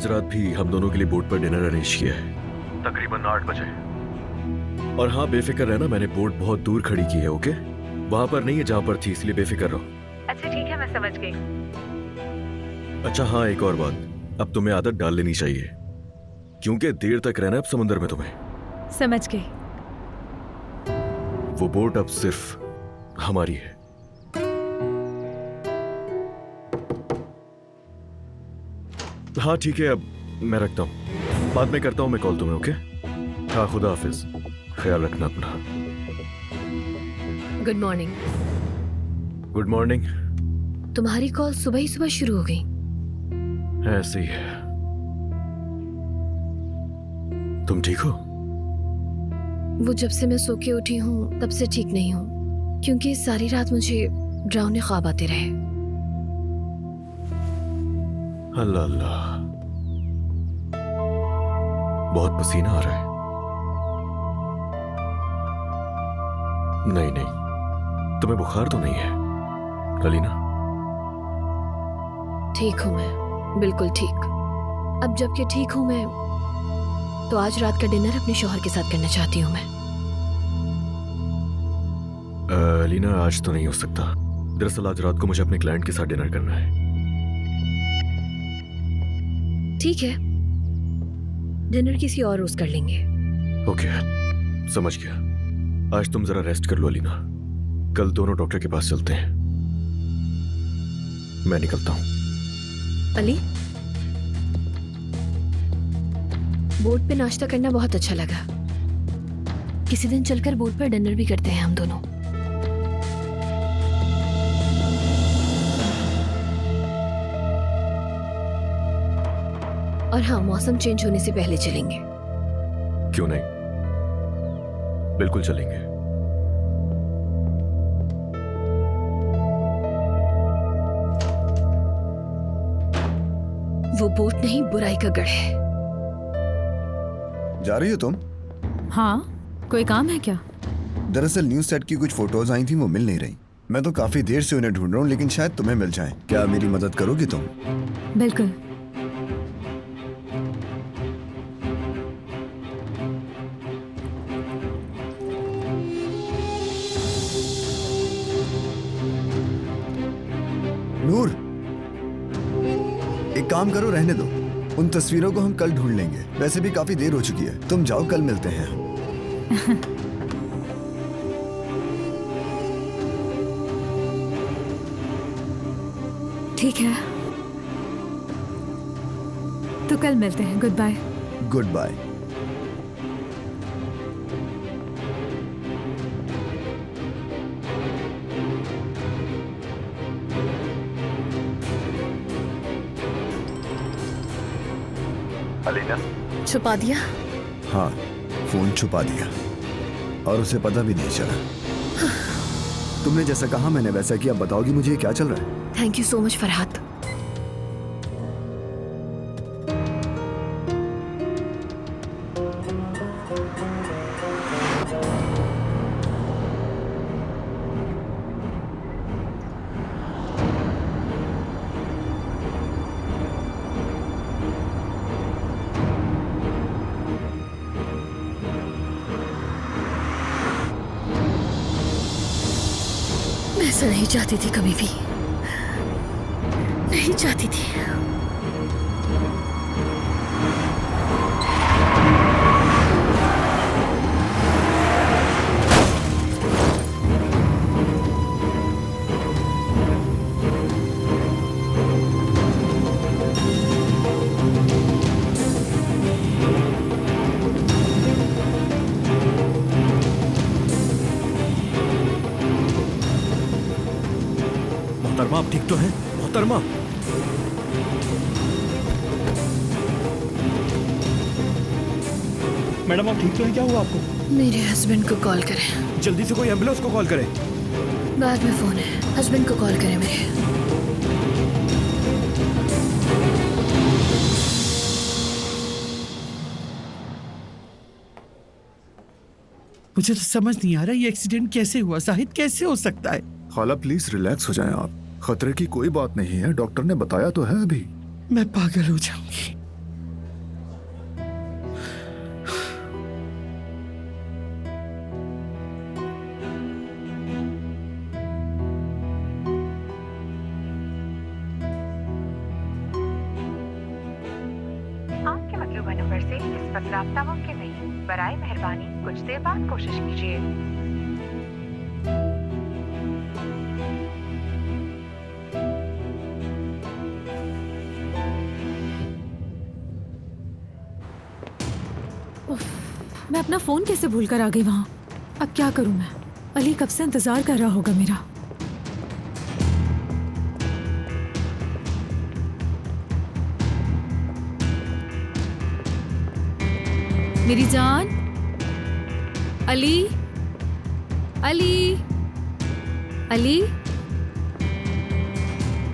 आज रात भी हम दोनों के लिए बोट पर डिनर अरेंज किया है, तकरीबन 8 बजे। और हाँ, बेफिक्र रहना, मैंने बोट बहुत दूर खड़ी की है, ओके? वहां पर नहीं है जहां पर थी, इसलिए बेफिक्र रहो। अच्छा ठीक है, मैं समझ गई। अच्छा हाँ, एक और बात, अब तुम्हें आदत डाल लेनी चाहिए, क्योंकि देर तक रहना है अब समुद्र में तुम्हें। समझ गई। वो बोट अब सिर्फ हमारी है। हाँ ठीक है, अब मैं रखता हूँ, बाद में करता हूँ मैं कॉल तुम्हें, ओके? हाँ, खुदा हाफिज, ख्याल रखना अपना। Good morning. Good morning. तुम्हारी कॉल सुबह ही सुबह शुरू हो गई। ऐसे ही है। तुम ठीक हो? वो जब से मैं सो के उठी हूँ तब से ठीक नहीं हूँ, क्योंकि सारी रात मुझे डरावने ख्वाब आते रहे। अल्लाह अल्लाह, बहुत पसीना आ रहा है। नहीं नहीं, तुम्हें बुखार तो नहीं है अलीना? ठीक हूँ मैं, बिल्कुल ठीक। अब जबकि ठीक हूँ मैं, तो आज रात का डिनर अपने शौहर के साथ करना चाहती हूँ मैं। अलीना, आज तो नहीं हो सकता। दरअसल आज रात को मुझे अपने क्लाइंट के साथ डिनर करना है। ठीक है, डिनर किसी और रोज कर लेंगे। ओके, समझ गया। आज तुम जरा रेस्ट कर लो अलीना, कल दोनों डॉक्टर के पास चलते हैं। मैं निकलता हूं। अली, बोट पे नाश्ता करना बहुत अच्छा लगा। किसी दिन चलकर बोट पर डिनर भी करते हैं हम दोनों। और हाँ, मौसम चेंज होने से पहले चलेंगे। क्यों नहीं, बिल्कुल चलेंगे। वो बोट नहीं, बुराई का गढ़ है। जा रही हो तुम? हाँ, कोई काम है क्या? दरअसल न्यूज सेट की कुछ फोटोज आई थी, वो मिल नहीं रही। मैं तो काफी देर से उन्हें ढूंढ रहा हूँ, लेकिन शायद तुम्हें मिल जाएं। क्या मेरी मदद करोगी तुम? बिल्कुल। नूर, एक काम करो, रहने दो। उन तस्वीरों को हम कल ढूंढ लेंगे। वैसे भी काफी देर हो चुकी है। तुम जाओ, कल मिलते हैं। ठीक है, तो कल मिलते हैं। Goodbye. Goodbye. Alina, छुपा दिया? हाँ, फोन छुपा दिया और उसे पता भी नहीं चला। तुमने जैसा कहा मैंने वैसा किया। बताओगी मुझे क्या चल रहा है? Thank you so much Farhad. मैं ऐसा नहीं चाहती थी, कभी भी नहीं चाहती थी। मोहतरमा, आप ठीक तो हैं? मोहतरमा, मैडम आप ठीक तो हैं? क्या हुआ आपको? मेरे हस्बैंड को कॉल करें। जल्दी से कोई एम्बुलेंस को कॉल करें। बाद में फोन है, हस्बैंड को कॉल करें मेरे। मुझे तो समझ नहीं आ रहा ये एक्सीडेंट कैसे हुआ। जाहिद, कैसे हो सकता है? खाला प्लीज रिलैक्स हो जाएं आप। खतरे की कोई बात नहीं है, डॉक्टर ने बताया तो है अभी। मैं पागल हो जाऊंगी। पर राब्ता मुमकिन नहीं। बराए मेहरबानी कुछ देर बाद कोशिश कीजिए। मैं अपना फोन कैसे भूल कर आ गई वहाँ? अब क्या करूँ मैं? अली कब से इंतजार कर रहा होगा मेरा। मेरी जान, अली, अली, अली,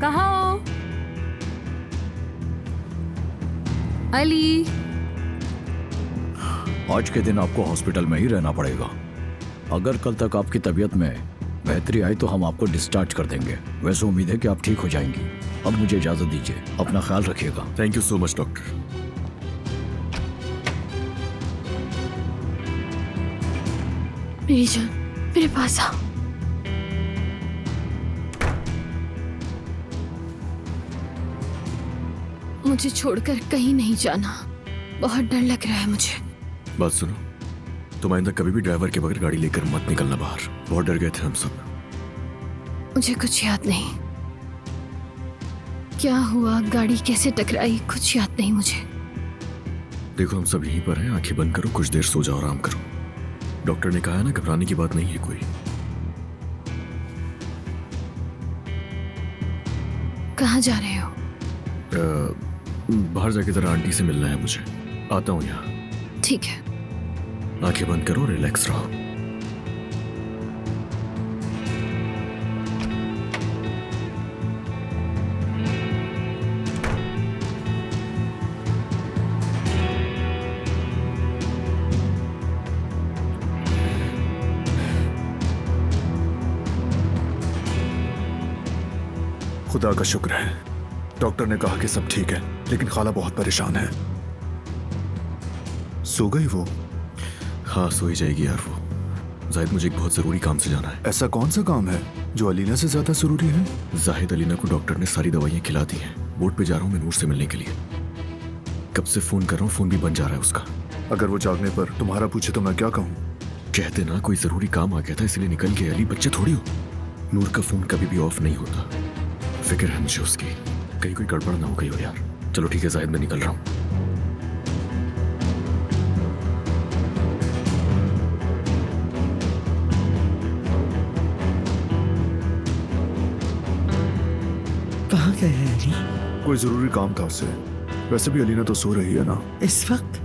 कहाँ हो? अली। आज के दिन आपको हॉस्पिटल में ही रहना पड़ेगा। अगर कल तक आपकी तबीयत में बेहतरी आई तो हम आपको डिस्चार्ज कर देंगे। वैसे उम्मीद है कि आप ठीक हो जाएंगी। अब मुझे इजाजत दीजिए, अपना ख्याल रखिएगा। Thank you so much doctor. मेरी जान, मेरे पास आओ। मुझे छोड़कर कहीं नहीं जाना, बहुत डर लग रहा है मुझे। बात सुनो, तुम आइंदा कभी भी ड्राइवर के बगैर गाड़ी लेकर मत निकलना बाहर। बहुत डर गए थे हम सब। मुझे कुछ याद नहीं, क्या हुआ, गाड़ी कैसे टकराई, कुछ याद नहीं मुझे। देखो हम सब यहीं पर हैं, आंखें बंद करो, कुछ देर सो जाओ, आराम करो। डॉक्टर ने कहा है ना, घबराने की बात नहीं है कोई। कहाँ जा रहे हो? बाहर जाके जरा आंटी से मिलना है मुझे। आता हूँ यहाँ। ठीक है। आंखें बंद करो, रिलैक्स रहो। खुदा का शुक्र है, डॉक्टर ने कहा कि सब ठीक है, लेकिन खाला बहुत परेशान है। सो गई वो? हाँ सो ही जाएगी यार वो। जाहिद मुझे एक बहुत जरूरी काम से जाना है। ऐसा कौन सा काम है जो अलीना से ज्यादा जरूरी है? जाहिद अलीना को डॉक्टर ने सारी दवाइयाँ खिला दी हैं। बोर्ड पे जा रहा हूँ मैं नूर से मिलने के लिए। कब से फोन कर रहा हूँ, फोन भी बंद जा रहा है उसका। अगर वो जागने पर तुम्हारा पूछे तो मैं क्या कहूँ? कहते ना कोई जरूरी काम आ गया था इसलिए निकल गए। अली बच्चे थोड़ी हो। नूर का फोन कभी भी ऑफ नहीं होता। फिक्र है मुझे उसकी, कहीं कोई गड़बड़ ना हो गई हो यार। चलो ठीक है जाहिद, मैं निकल रहा हूँ। कहाँ गए हैं अली? कोई जरूरी काम था उससे। वैसे भी अलीना तो सो रही है ना। इस वक्त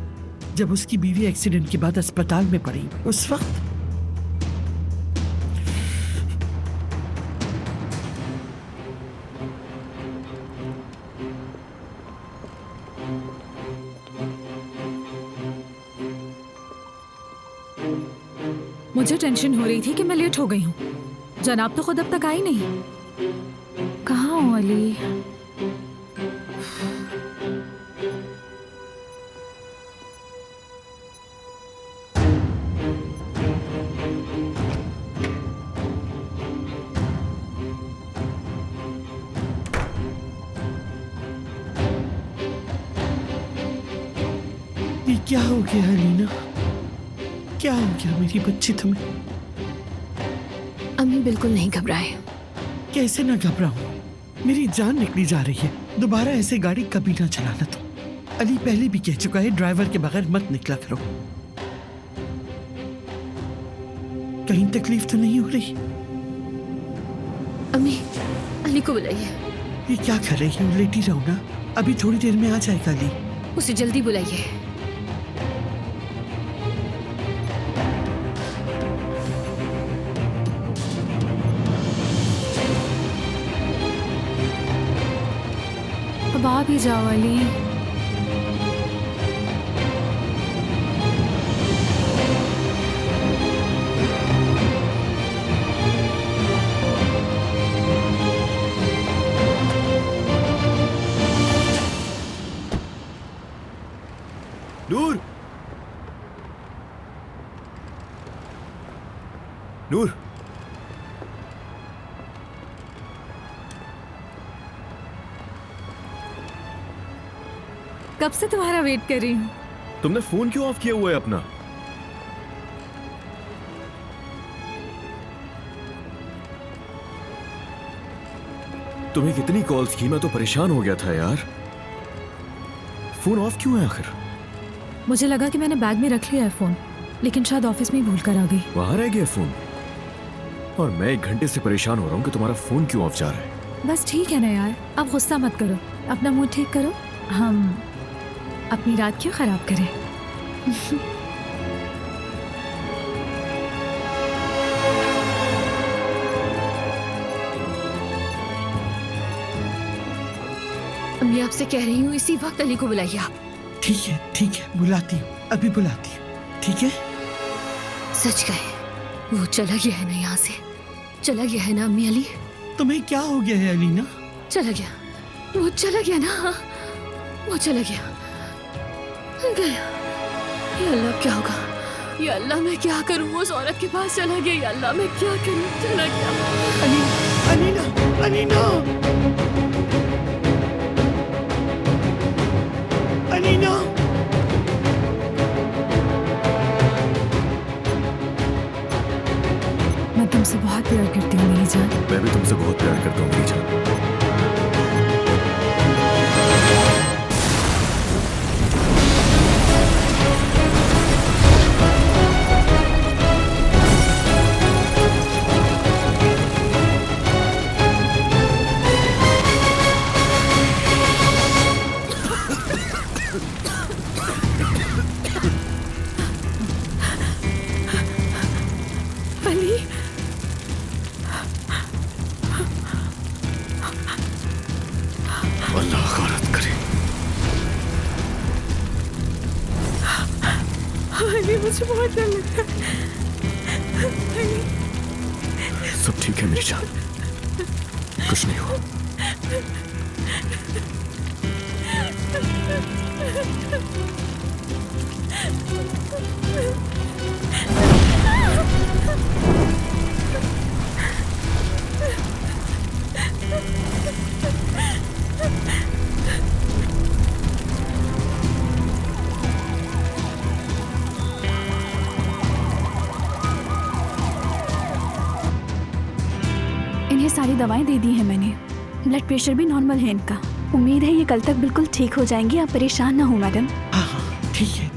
जब उसकी बीवी एक्सीडेंट के बाद अस्पताल में पड़ी, उस वक्त? मुझे टेंशन हो रही थी कि मैं लेट हो गई हूँ। जनाब तो खुद अब तक आई नहीं। कहाँ हो अली? ये क्या हो गया अलीना? क्या हो गया मेरी बच्ची तुम्हें? अम्मी बिल्कुल नहीं घबराए। कैसे ना घबराऊं? मेरी जान निकली जा रही है। दोबारा ऐसे गाड़ी कभी ना चलाना तुम। अली पहले भी कह चुका है ड्राइवर के बगैर मत निकला करो। कहीं तकलीफ तो नहीं हो रही? अम्मी, अली को बुलाइए। ये क्या कर रही हो? लेटी रहो ना, अभी थोड़ी देर में आ जाएगा अली। उसे जल्दी बुलाइए। अब आ भी जाओ अली। नूर, नूर, कब से तुम्हारा वेट कर रही हूँ। तुमने फोन क्यों ऑफ किया हुआ है अपना? तुम्हें कितनी कॉल्स की, मैं तो परेशान हो गया था यार। फोन ऑफ क्यों है आखिर? मुझे लगा कि मैंने बैग में रख लिया है फोन, लेकिन शायद ऑफिस में ही भूल कर आ गई। वहां रह गया फोन, और मैं 1 घंटे से परेशान हो रहा हूं कि तुम्हारा फोन क्यों ऑफ जा रहा है। बस ठीक है ना यार, अब गुस्सा मत करो, अपना मूड ठीक करो। हम अपनी रात क्यों खराब करें? मैं आपसे कह रही हूँ इसी वक्त अली को बुलाइए आप। ठीक है, बुलाती हूँ, अभी बुलाती हूँ, ठीक है? सच कहे, वो चला गया है ना यहाँ से, चला गया है ना अम्मी अली? तुम्हें क्या हो गया है अलीना? चला गया, वो चला गया ना, वो चला गया, गया। या अल्लाह क्या होगा? या अल्लाह मैं क्या करूँ? उस औरत के पास चला गया, या अल्लाह मैं क्या करूँ? चला गया। अलीना, मैं तुमसे बहुत प्यार करती हूँ मेरी जान। मैं भी तुमसे बहुत प्यार करता हूँ मेरी जान। अली, अल्लाह खैरत करे। अली मुझे बहुत डर लगता है। सब ठीक है मेरी जान, कुछ नहीं हुआ। इन्हें सारी दवाएं दे दी हैं मैंने, ब्लड प्रेशर भी नॉर्मल है इनका। उम्मीद है ये कल तक बिल्कुल ठीक हो जाएंगी, आप परेशान ना हो मैडम। हाँ, ठीक है।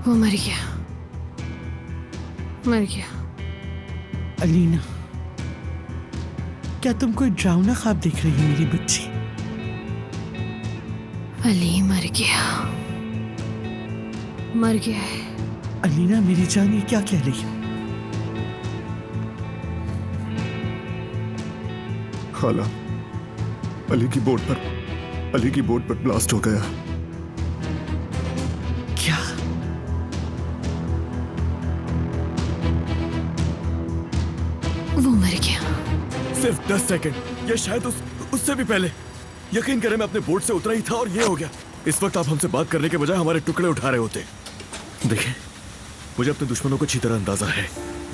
वो मर गया, मर गया। अलीना, क्या तुम कोई डरावना ख्वाब देख रही हो मेरी बच्ची? अली मर गया, मर गया है। अलीना मेरी जान, ये क्या कह रही हो? खाला, अली की बोट पर ब्लास्ट हो गया। क्या? वो मर गया। सिर्फ 10 सेकंड, या शायद उससे भी पहले। यकीन करें मैं अपने बोट से उतरा ही था और ये हो गया। इस वक्त आप हमसे बात करने के बजाय हमारे टुकड़े उठा रहे होते। देखें, मुझे अपने दुश्मनों को अच्छी तरह अंदाजा है।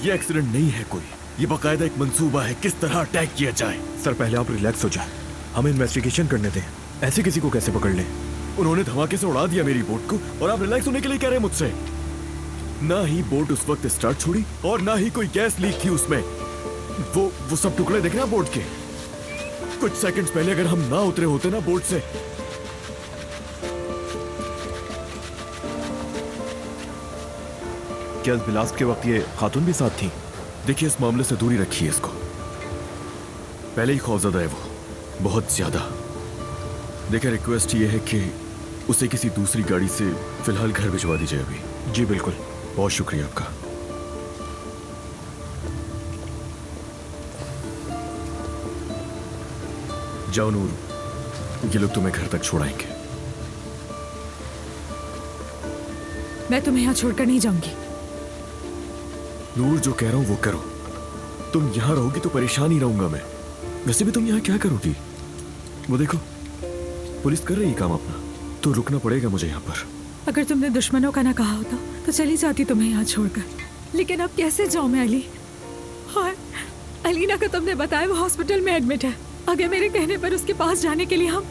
ये एक्सीडेंट नहीं है कोई, ये बाकायदा एक मंसूबा है किस तरह अटैक किया जाए। सर पहले आप रिलैक्स हो जाए, हमें इन्वेस्टिगेशन करने दें। ऐसे किसी को कैसे पकड़ लें? उन्होंने धमाके से उड़ा दिया मेरी बोट को और आप रिलैक्स होने के लिए कह रहे हैं मुझसे। ना ही बोट उस वक्त स्टार्ट छोड़ी और ना ही कोई गैस लीक थी उसमें। वो सब टुकड़े देख रहे हैं बोट के। कुछ सेकंड्स पहले अगर हम ना उतरे होते ना बोट से, क्या ब्लास्ट के वक्त ये खातून भी साथ थी? देखिए इस मामले से दूरी रखिए इसको। पहले ही खौफजदा है वो, बहुत ज्यादा। देखिए रिक्वेस्ट ये है कि उसे किसी दूसरी गाड़ी से फिलहाल घर भिजवा दीजिए अभी। जी बिल्कुल। बहुत शुक्रिया आपका। जाओ नूर, ये लोग तुम्हें घर तक छोड़ाएंगे। मैं तुम्हें यहाँ छोड़कर नहीं जाऊंगी। नूर जो कह रहा हूं वो करो। तुम यहाँ रहोगी तो परेशान ही रहूंगा मैं। वैसे भी तुम यहाँ क्या करोगी? वो देखो पुलिस कर रही है काम अपना, तो रुकना पड़ेगा मुझे यहाँ पर। अगर तुमने दुश्मनों का ना कहा होता तो चली जाती तुम्हें यहाँ छोड़कर, लेकिन अब कैसे जाऊं मैं अली? और अलीना को तुमने बताया वो हॉस्पिटल में एडमिट है। अगर मेरे कहने पर उसके पास जाने के लिए हम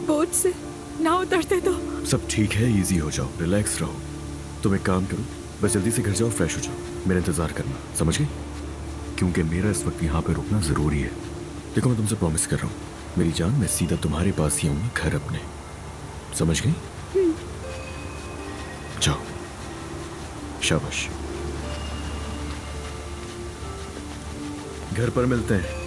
बोट से ना उतरते तो। सब ठीक है, इजी हो जाओ, रिलैक्स रहो। तुम एक काम करो, बस जल्दी से घर जाओ, फ्रेश हो जाओ, मेरा इंतजार करना, समझ गई? क्योंकि मेरा इस वक्त यहाँ पे रुकना जरूरी है। देखो मैं तुमसे प्रॉमिस कर रहा हूँ, मेरी जान, मैं सीधा तुम्हारे पास ही आऊंगा, घर अपने, समझ गई? जाओ, शाबाश। घर पर मिलते हैं।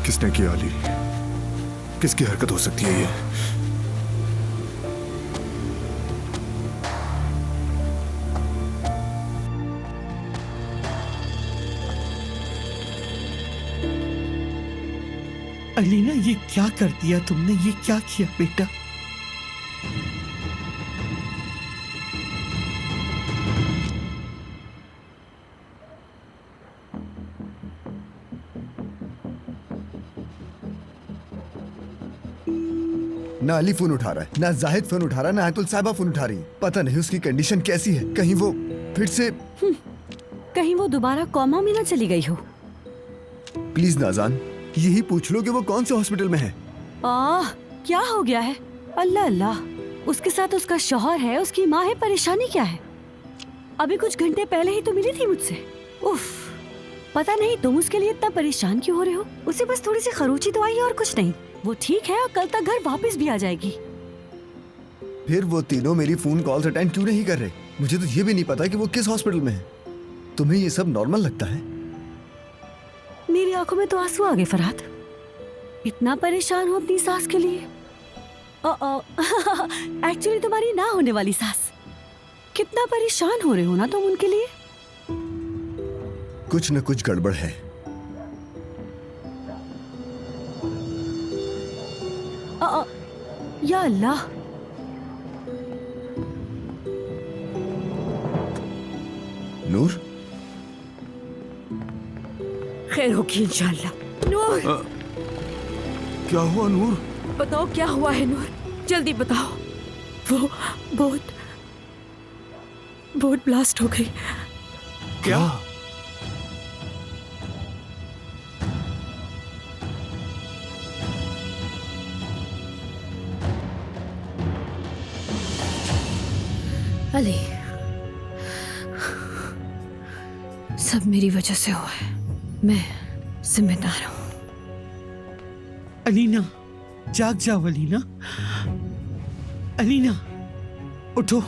किसने किया अली? किसकी हरकत हो सकती है ये? अलीना, ये क्या कर दिया तुमने? ये क्या किया बेटा? ना अली फोन उठा रहा है, ना जाहिद फोन उठा रहा है, ना आयतुल साहिबा फोन उठा रही है। पता नहीं उसकी कंडीशन कैसी है, कहीं वो फिर से कहीं वो दोबारा कोमा में ना चली गई हो। प्लीज नाजान, यही पूछ लो कि वो कौन से हॉस्पिटल में है। क्या हो गया है? अल्लाह अल्लाह, उसके साथ उसका शौहर है, उसकी माँ है, परेशानी क्या है? अभी कुछ घंटे पहले ही तो मिली थी मुझसे। उफ, पता नहीं तुम उसके लिए इतना परेशान क्यों हो रहे हो? उसे बस थोड़ी सी खरोची तो आई है और कुछ नहीं। वो ठीक है और कल तक घर वापस भी आ जाएगी। फिर वो तीनों मेरी फोन कॉल्स अटेंड क्यों नहीं कर रहे? मुझे तो ये भी नहीं पता कि वो किस हॉस्पिटल में है। तुम्हें ये सब नॉर्मल लगता है? मेरी आंखों में तो आंसू आ गए फरहाद। इतना परेशान हो अपनी सास के लिए? एक्चुअली तुम्हारी ना होने वाली सास। कितना परेशान हो रहे हो ना तुम उनके लिए। कुछ न कुछ गड़बड़ है। या अल्लाह, नूर, खैर होगी इंशाल्लाह। नूर, क्या हुआ नूर? बताओ क्या हुआ है नूर, जल्दी बताओ। वो बोट ब्लास्ट हो गई। क्या? अली, सब मेरी वजह से हुआ है, मैं जिम्मेदार हूँ। अलीना, जाग जाओ अलीना। अलीना, उठो,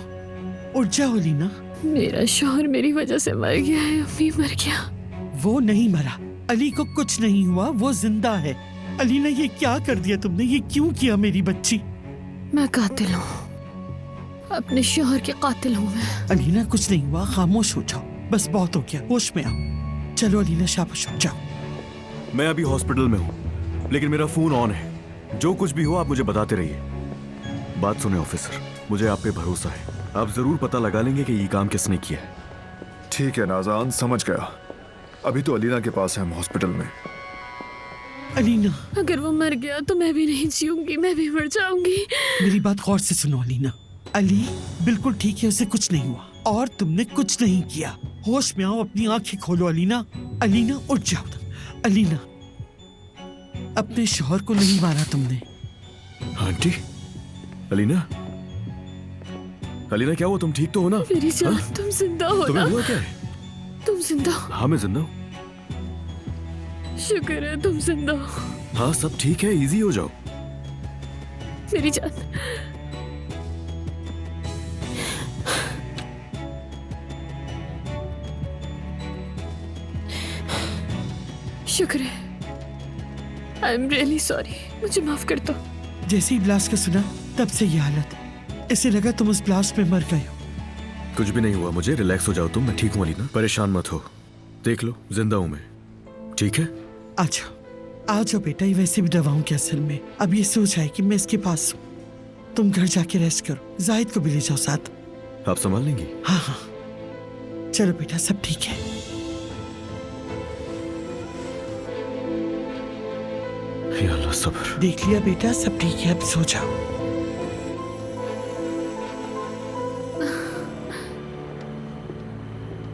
उठ जाओ अलीना। मेरा शौहर मेरी वजह से मर गया है, अम्मी मर गया। वो नहीं मरा, अली को कुछ नहीं हुआ, वो जिंदा है। अलीना, ये क्या कर दिया तुमने? ये क्यों किया मेरी बच्ची? मैं कातिल हूँ, अपने शौहर के कातिल हूँ मैं। अलीना, कुछ नहीं हुआ, खामोश हो जाओ, बस बहुत हो गया, होश में आओ। चलो अलीना, शाबाश हो जाओ। मैं अभी हॉस्पिटल में हूँ, लेकिन मेरा फोन ऑन है। जो कुछ भी हो आप मुझे बताते रहिए। बात सुने ऑफिसर, मुझे आप पे भरोसा है, आप जरूर पता लगा लेंगे कि ये काम किसने किया है। ठीक है नाजान, समझ गया। अभी तो अलीना के पास है हम हॉस्पिटल में। अलीना, अगर वो मर गया तो मैं भी नहीं जीऊंगी, मैं भी मर जाऊंगी। मेरी बात गौर से सुनो अलीना। अली बिल्कुल ठीक है, उसे कुछ नहीं हुआ और तुमने कुछ नहीं किया। होश में आओ, अपनी आंखें खोलो अलीना। अलीना, उठ जाओ। अलीना, अपने शौहर को नहीं मारा तुमने। आंटी, अलीना, अलीना क्या हुआ? तुम ठीक तो हो ना? मेरी जान, तुम जिंदा हो ना? तुम्हें हुआ क्या है? तुम जिंदा हो? हाँ मैं जिंदा हूँ। शुक्र है तुम जिंदा हो। हाँ सब ठीक है, इजी हो जाओ। मेरी जान, शुक्र है। आई एम रियली सॉरी, मुझे माफ कर दो। जैसे ही ब्लास्ट का सुना तब से ये हालत। इसे लगा तुम उस ब्लास्ट में मर गए हो। कुछ भी नहीं हुआ मुझे, रिलैक्स हो जाओ तुम, मैं ठीक हूँ अलीना, परेशान मत हो। देख लो जिंदा हूँ मैं, ठीक है? आ जाओ बेटा, ये वैसे भी दवाओं के असर में अब ये सोच है कि मैं इसके पास हूँ। तुम घर जाके रेस्ट करो, जाहिद को भी ले जाओ साथ। आप संभाल लेंगी? हाँ हाँ, चलो बेटा, सब ठीक है। अल्लाह सब्र। देख लिया बेटा, सब ठीक है, अब सो जाओ।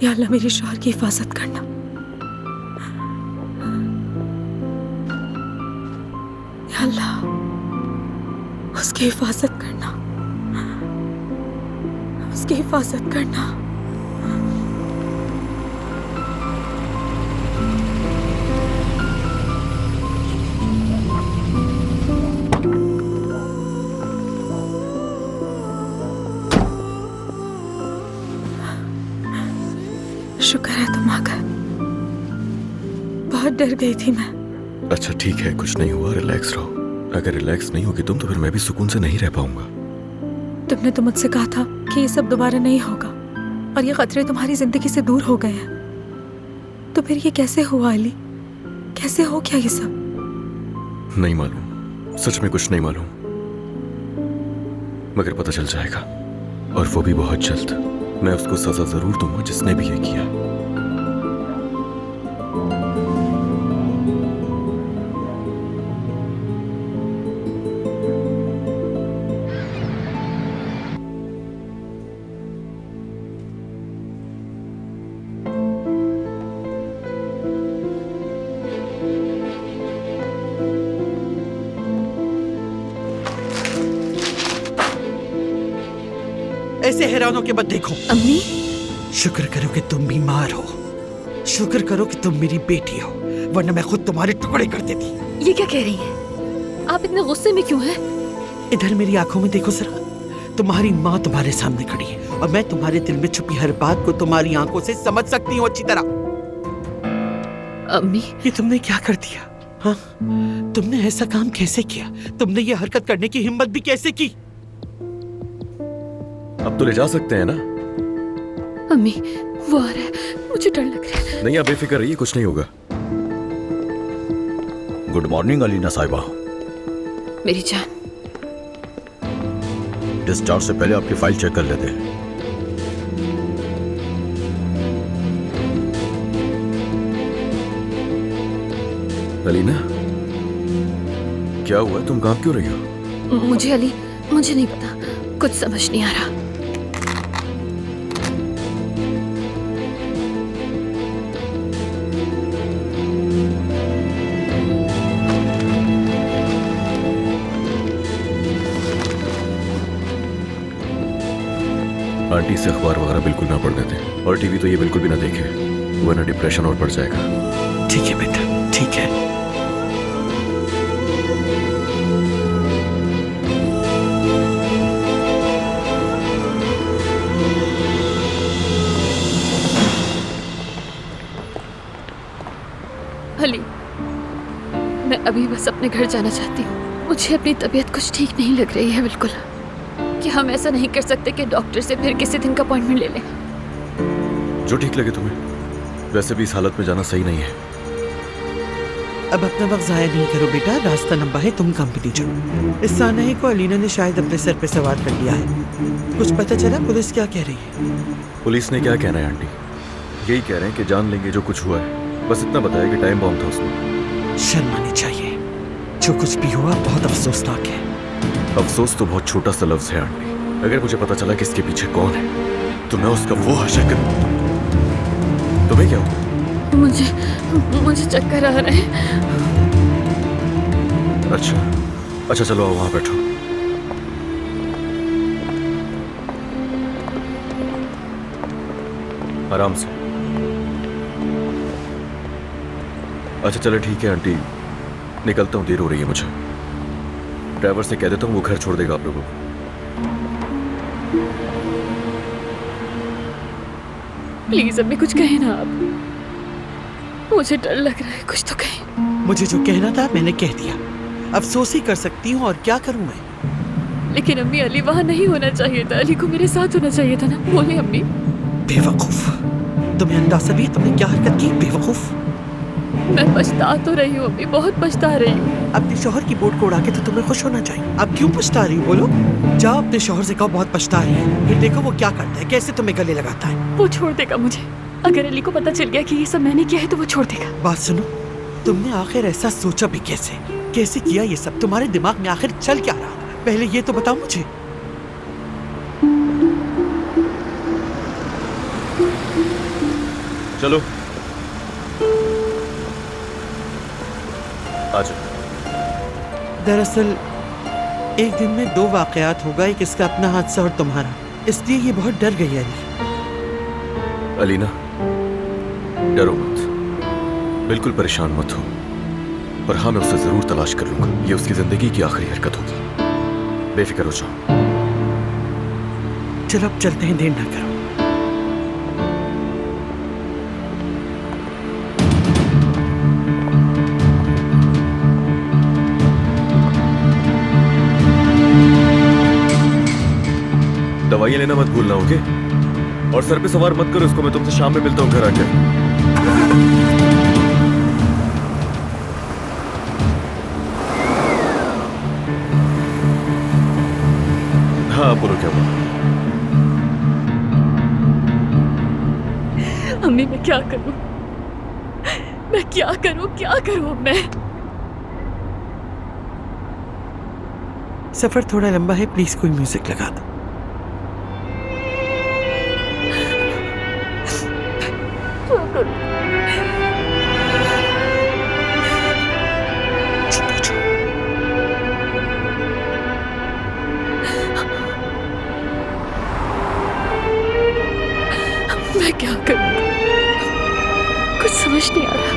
या अल्लाह मेरे शौहर की हिफाजत करना। या अल्लाह उसकी हिफाजत करना, उसकी हिफाजत करना। शुक्र है तुम आ गए, बहुत डर गई थी मैं। अच्छा ठीक है, कुछ नहीं हुआ, रिलैक्स रहो। अगर रिलैक्स नहीं होगी तुम तो फिर मैं भी सुकून से नहीं रह पाऊंगा। तुमने तो मुझसे कहा था कि ये सब दोबारा नहीं होगा और ये खतरे तुम्हारी जिंदगी से दूर हो गए हैं, तो फिर ये कैसे हुआ अली? कैसे हो गया ये सब? नहीं मालूम, सच में कुछ नहीं मालूम, मगर पता चल जाएगा, और वो भी बहुत जल्द। मैं उसको सजा जरूर दूंगा जिसने भी ये किया। ऐसे हैरानों के बाद देखो। अम्मी, शुक्र करो कि तुम बीमार हो, शुक्र करो कि तुम मेरी बेटी हो, वरना मैं खुद तुम्हारे टुकड़े कर देती। ये क्या कह रही हैं? आप इतने गुस्से में क्यों हैं? इधर मेरी आंखों में देखो जरा, तुम्हारी माँ तुम्हारे सामने खड़ी है और मैं तुम्हारे दिल में छुपी हर बात को तुम्हारी आंखों से समझ सकती हूँ अच्छी तरह। अम्मी, ये तुमने क्या कर दिया? हाँ, तुमने ऐसा काम कैसे किया? तुमने ये हरकत करने की हिम्मत भी कैसे की? अब तो ले जा सकते हैं ना? अम्मी वो आ रहा है, मुझे डर लग रहा है। नहीं, आप बेफिक्र रहिए, कुछ नहीं होगा। गुड मॉर्निंग अलीना साहिबा। मेरी जान, डिस्चार्ज से पहले आपकी फाइल चेक कर लेते हैं। अलीना, क्या हुआ? तुम कांप क्यों रही हो? मुझे अली, मुझे नहीं पता, कुछ समझ नहीं आ रहा। आंटी से अखबार वगैरह बिल्कुल ना पढ़ने दें, और टीवी तो ये बिल्कुल भी ना देखे, वरना डिप्रेशन और बढ़ जाएगा। ठीक है बेटा, ठीक है। अली, मैं अभी बस अपने घर जाना चाहती हूँ। मुझे अपनी तबीयत कुछ ठीक नहीं लग रही है बिल्कुल। कि हम ऐसा नहीं कर सकते कि डॉक्टर से फिर किसी दिन का अपॉइंटमेंट ले लें? जो ठीक लगे तुम्हें, वैसे भी इस हालत में जाना सही नहीं है। अब अपना वक्त जाया नहीं करो बेटा, रास्ता लंबा है, तुम कंपनी चलो। इस सानही को अलीना ने शायद अपने सर पे सवार कर लिया है। कुछ पता चला पुलिस क्या कह रही है? पुलिस ने क्या कहना है आंटी, यही कह रहे हैं कि जान लेंगे जो कुछ हुआ है। बस इतना बताया कि टाइम बॉम्ब था उसमें। शर्म आनी चाहिए, जो कुछ भी हुआ बहुत अफसोसनाक है। अफसोस तो बहुत छोटा सा लफ्ज है आंटी। अगर मुझे पता चला कि इसके पीछे कौन है, तो मैं उसका वो हशर कर। तुम्हें क्या हुआ? मुझे चक्कर आ रहे हैं। अच्छा चलो आओ, वहां बैठो। आराम से। अच्छा चलो ठीक है आंटी, निकलता हूँ, देर हो रही है मुझे। ड्राइवर से कह देता हूँ वो घर छोड़ देगा आप लोगों को। प्लीज अम्मी कुछ कहे ना आप, मुझे डर लग रहा है, कुछ तो कहे। मुझे जो कहना था मैंने कह दिया, अफसोस ही कर सकती हूँ, और क्या करूँ मैं? लेकिन अम्मी अली वहाँ नहीं होना चाहिए था, अली को मेरे साथ होना चाहिए था ना। बोले अम्मी। बेवकूफ, तुम्हें अंदाजा भी है तुमने क्या हरकत की? बेवकूफ। मैं पछता तो रही हूँ अम्मी, बहुत पछता रही हूँ। अपने शौहर की बोट को उड़ा के तो तुम्हें खुश होना चाहिए। अब क्यों पछता रही हो? बोलो, जाओ अपने शौहर से कहो बहुत पछता रही है। फिर देखो वो क्या करता है, कैसे तुम्हें गले लगाता है। वो छोड़ देगा मुझे। अगर अली को पता चल गया कि ये सब मैंने किया है तो वो छोड़ देगा। बात सुनो, तुमने आखिर ऐसा सोचा भी कैसे? कैसे किया ये सब? तुम्हारे दिमाग में आखिर चल क्या रहा? पहले ये तो बताओ मुझे। चलो आ जाओ। दरअसल एक दिन में 2 वाकयात होगा, एक इसका अपना हादसा और तुम्हारा, इसलिए ये बहुत डर गई अली। अलीना, डरो मत, बिल्कुल परेशान मत हो। और हाँ, मैं उसे जरूर तलाश कर लूंगा। ये उसकी जिंदगी की आखिरी हरकत होगी, बेफिक्र हो जाओ। चलो अब चलते हैं, देर ना करो। दवाइयाँ लेना मत भूलना, ओके? और सर पे सवार मत करो इसको। मैं तुमसे शाम में मिलता हूँ घर आके। हाँ, बोलो क्या हुआ? अम्मी, मैं क्या करूं? मैं क्या करूं? क्या करूं अब मैं? सफर थोड़ा लंबा है, प्लीज कोई म्यूजिक लगा दो। मैं क्या करूं? कुछ समझ नहीं आ रहा।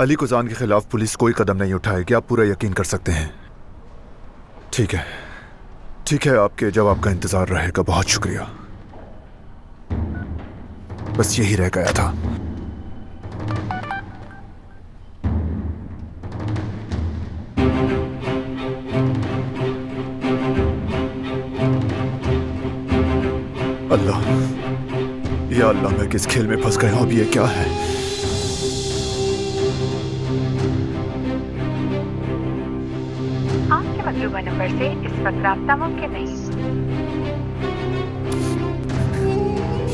अली कुजान के खिलाफ पुलिस कोई कदम नहीं उठाएगी, आप पूरा यकीन कर सकते हैं। ठीक है, ठीक है, आपके जवाब का इंतजार रहेगा। बहुत शुक्रिया। बस यही रह गया था। अल्लाह, या अल्लाह, मैं किस खेल में फंस गया? अब ये क्या है? आपके मतलूबा नंबर से इस वक्त राब्ता मुमकिन नहीं।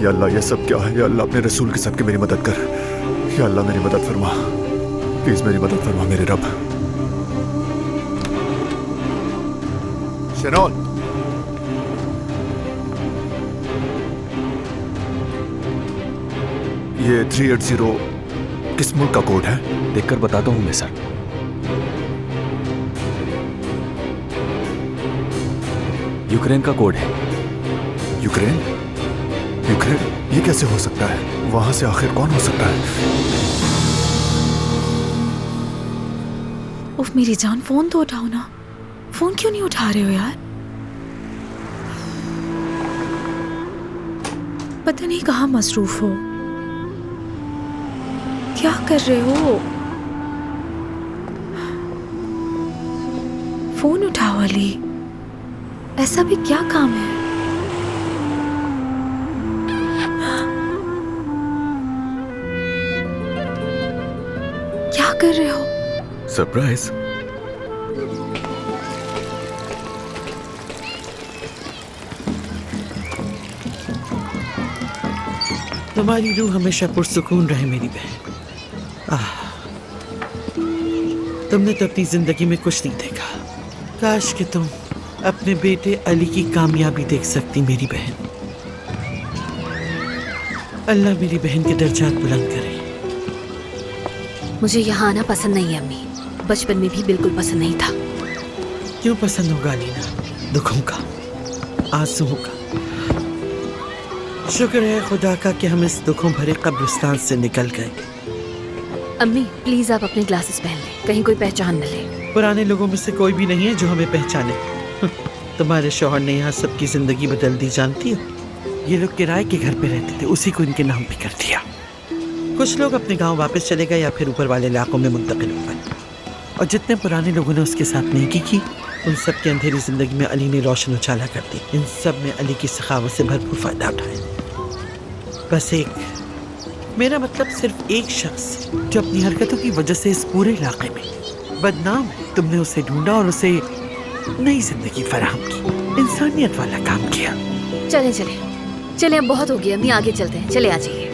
या अल्लाह, ये सब क्या है? या अल्लाह, अपने रसूल के सबके मेरी मदद कर। या अल्लाह, मेरी मदद फरमा, प्लीज मेरी मदद फरमा मेरे रब। शनौन, ये 380 किस मुल्क का कोड है? देखकर बताता हूँ मैं सर। यूक्रेन का कोड है। यूक्रेन? यूक्रेन? ये कैसे हो सकता है? वहां से आखिर कौन हो सकता है? उफ मेरी जान, फोन तो उठाओ ना। फोन क्यों नहीं उठा रहे हो यार? पता नहीं कहाँ मसरूफ हो। क्या कर रहे हो? फोन उठाओ अली। ऐसा भी क्या काम है? क्या कर रहे हो? सरप्राइज। तुम्हारी रूह हमेशा पुरसुकून रहे मेरी बहन। तुमने तो अपनी जिंदगी में कुछ नहीं देखा। काश कि तुम अपने बेटे अली की कामयाबी देख सकती मेरी बहन। अल्लाह मेरी बहन के दर्जात बुलंद करे। मुझे यहाँ आना पसंद नहीं है अम्मी। बचपन में भी बिल्कुल पसंद नहीं था। क्यों पसंद होगा अलीना? दुखों का, आंसुओं का। शुक्र है खुदा का कि हम इस दुखों भरे कब्रिस्तान से निकल गए। अम्मी प्लीज आप अपने ग्लासेस पहन लें, कहीं कोई पहचान न ले। पुराने लोगों में से कोई भी नहीं है जो हमें पहचाने। तुम्हारे शौहर ने यहाँ सबकी जिंदगी बदल दी, जानती हो? ये लोग किराए के घर पे रहते थे, उसी को इनके नाम पे कर दिया। कुछ लोग अपने गांव वापस चले गए या फिर ऊपर वाले इलाकों में मुंतकिल हो गए। और जितने पुराने लोगों ने उसके साथ नेकी की, उन सब की अंधेरी जिंदगी में अली ने रोशन उजाला कर दी। इन सब में अली की सखावत से भरपूर फायदा उठाया। बस एक, मेरा मतलब सिर्फ एक शख्स जो अपनी हरकतों की वजह से इस पूरे इलाके में बदनाम है। तुमने उसे ढूंढा और उसे नई जिंदगी फराहम की, इंसानियत वाला काम किया। चले चले चले अब बहुत हो गया अम्मी, आगे चलते हैं, चले आ जाइए।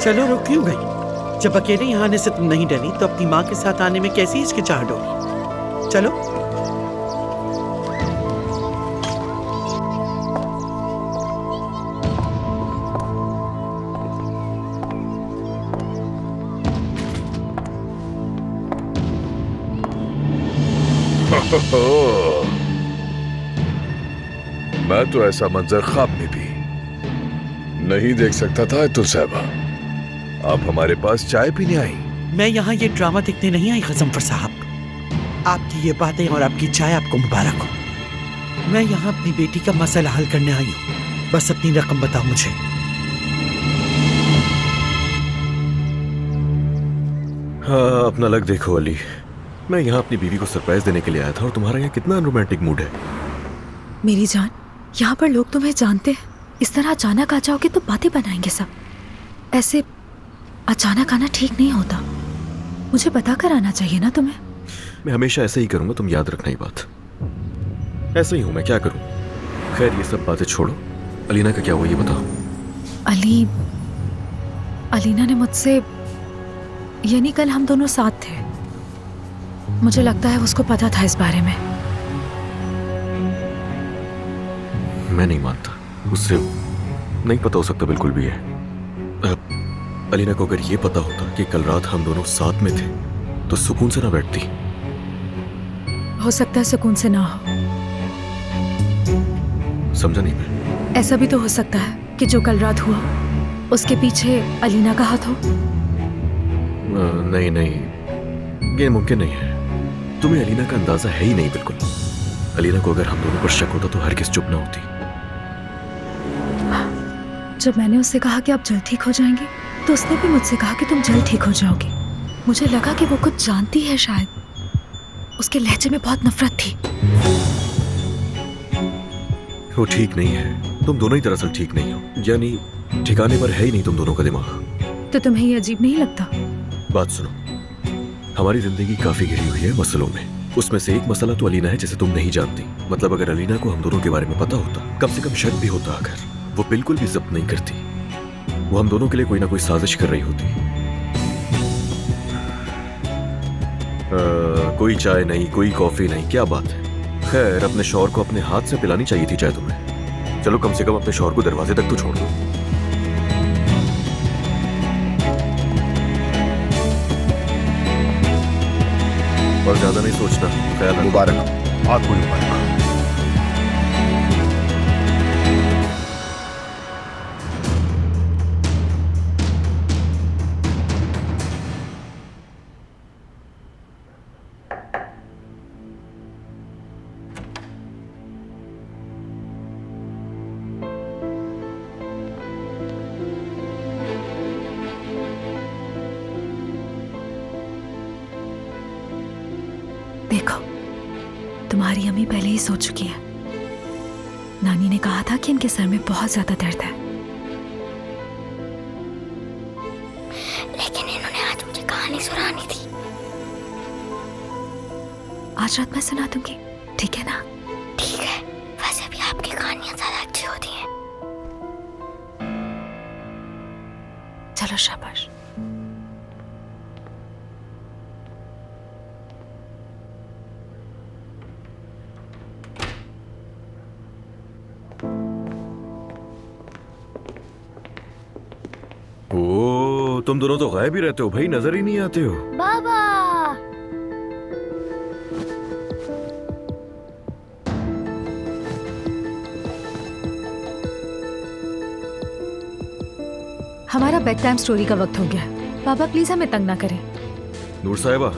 चलो रुक क्यों गई? जब अकेले यहाँ आने से तुम नहीं डरी तो अपनी माँ के साथ आने में कैसी हिचकिचाहट होगी? चलो। मैं तो ऐसा मंजर ख्वाब में भी नहीं देख सकता था। अतुल साहबा, आप हमारे पास चाय पीने आई? मैं यहाँ ये ड्रामा देखने नहीं आई गजनफर साहब। आपकी ये बातें और आपकी चाय आपको मुबारक हो। मैं यहाँ अपनी बेटी का मसला हल करने आई हूँ। बस अपनी रकम बताओ मुझे। हाँ, अपना लग देखो अली। मैं यहाँ अपनी बीवी को सरप्राइज देने के लिए आया था और तुम्हारा यहाँ कितना रोमांटिक मूड है। मेरी जान, यहाँ पर लोग तुम्हें जानते हैं, इस तरह अचानक आ जाओगे तो बातें बनाएंगे सब। ऐसे अचानक आना ठीक नहीं होता। मुझे बता कर आना चाहिए ना तुम्हें। मैं हमेशा ऐसे ही करूंगा, तुम याद रखना ही बात। ऐसे ही हूं मैं, क्या करूं। खैर ये सब बातें छोड़ो, अलीना का क्या हुआ ये बताओ। अलीना ने मुझसे, यानी कल हम दोनों साथ थे, मुझे लगता है उसको पता था इस बारे में। मैं नहीं मानता, उससे नहीं पता हो सकता बिल्कुल भी है। अलीना को अगर ये पता होता कि कल रात हम दोनों साथ में थे तो सुकून से ना बैठती। हो सकता है सुकून से ना हो। समझा नहीं मैं। ऐसा भी तो हो सकता है कि जो कल रात हुआ उसके पीछे अलीना का हाथ हो। नहीं नहीं, ये मुमकिन नहीं है। तुम्हें अलीना का अंदाजा है ही नहीं बिल्कुल। अलीना को अगर हम दोनों पर शक होता तो हरगिज़ चुप ना होती। जब मैंने उससे कहा कि आप जल्द ठीक हो जाएंगे तो उसने भी मुझसे कहा कि तुम जल्द ठीक हो जाओगे। मुझे लगा कि वो कुछ जानती है शायद। उसके लहजे में बहुत नफरत थी। वो ठीक नहीं है, तुम दोनों ही दरअसल ठीक नहीं हो, यानी ठिकाने पर है ही नहीं तुम दोनों का दिमाग। तो तुम्हें ये अजीब नहीं लगता? बात सुनो, हमारी जिंदगी काफी घिरी हुई है मसलों में। उसमें से एक मसला तो अलीना है जिसे तुम नहीं जानती। मतलब अगर अलीना को हम दोनों के बारे में पता होता, कम से कम शक भी होता, अगर वो बिल्कुल भी जब्त नहीं करती, वो हम दोनों के लिए कोई ना कोई साजिश कर रही होती। कोई चाय नहीं, कोई कॉफी नहीं, क्या बात है। खैर अपने शौहर को अपने हाथ से पिलानी चाहिए थी चाय तुम्हें। चलो कम से कम अपने शौहर को दरवाजे तक तो छोड़ दो। और ज्यादा नहीं सोचना, ख्याल रखो। मुबारक, आपको मुबारक। देखो, तुम्हारी अम्मी पहले ही सो चुकी है। नानी ने कहा था कि इनके सर में बहुत ज्यादा दर्द है। लेकिन इन्होंने आज मुझे कहानी सुनानी थी। आज रात मैं सुना दूंगी, ठीक है ना? ठीक है, वैसे भी आपकी कहानियां ज्यादा अच्छी होती हैं। चलो शाबाश। ओ तुम दोनों तो गायब ही रहते हो भाई, नजर ही नहीं आते हो। बाबा हमारा बेड टाइम स्टोरी का वक्त हो गया है। पापा प्लीज हमें तंग ना करें। नूर साहिबा,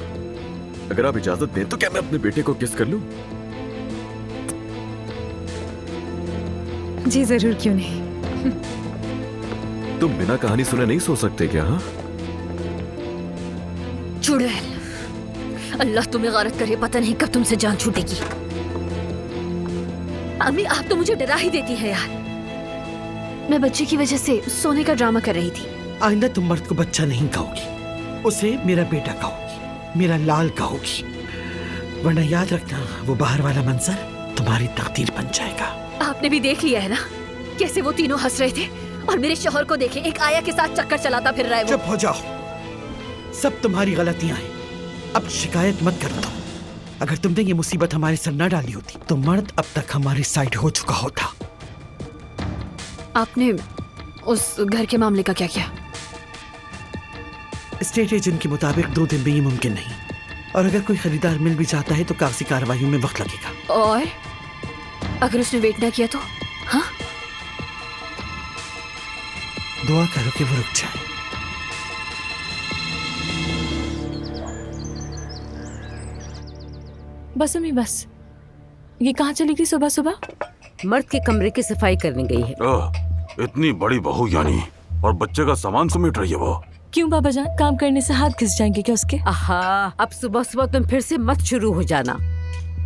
अगर आप इजाजत दें तो क्या मैं अपने बेटे को किस कर लूं? जी जरूर, क्यों नहीं। तुम बिना कहानी सुने नहीं सो सकते क्या? हाँ, चुड़ैल, अल्लाह तुम्हें गारत करे, पता नहीं कब तुमसे जान छूटेगी। अम्मी आप तो मुझे डरा ही देती है यार। मैं बच्चे की वजह से सोने का ड्रामा कर रही थी। आइंदा तुम मर्द को बच्चा नहीं कहोगी, उसे मेरा बेटा कहोगी, मेरा लाल कहोगी, वरना याद रखना वो बाहर वाला मंजर तुम्हारी तकदीर बन जाएगा। आपने भी देख लिया है ना कैसे वो तीनों हंस रहे थे, और मेरे शौहर को देखे एक आया के साथ चक्कर चलाता फिर रहा है वो। चुप हो जाओ, सब तुम्हारी गलतियां हैं। अब शिकायत मत करो तुम। अगर तुमने ये मुसीबत हमारे सर न डाली होती तो मर्द अब तक हमारी साइड हो चुका होता। आपने उस घर के मामले का क्या किया? स्टेट एजेंट के मुताबिक 2 दिन में ये मुमकिन नहीं, और अगर कोई खरीदार मिल भी जाता है तो कागजी कार्रवाई में वक्त लगेगा। और अगर उसने वेट ना किया तो? हाँ, दुआ करो कि वो रुक जाए। बस अम्मी बस, ये कहाँ चली गई सुबह सुबह? मर्द के कमरे की सफाई करने गई है। इतनी बड़ी बहू यानी, और बच्चे का सामान समेट रही है वो। क्यों बाबा जान, काम करने से हाथ घिस जाएंगे क्या उसके? आहा, अब सुबह सुबह तुम फिर से मत शुरू हो जाना।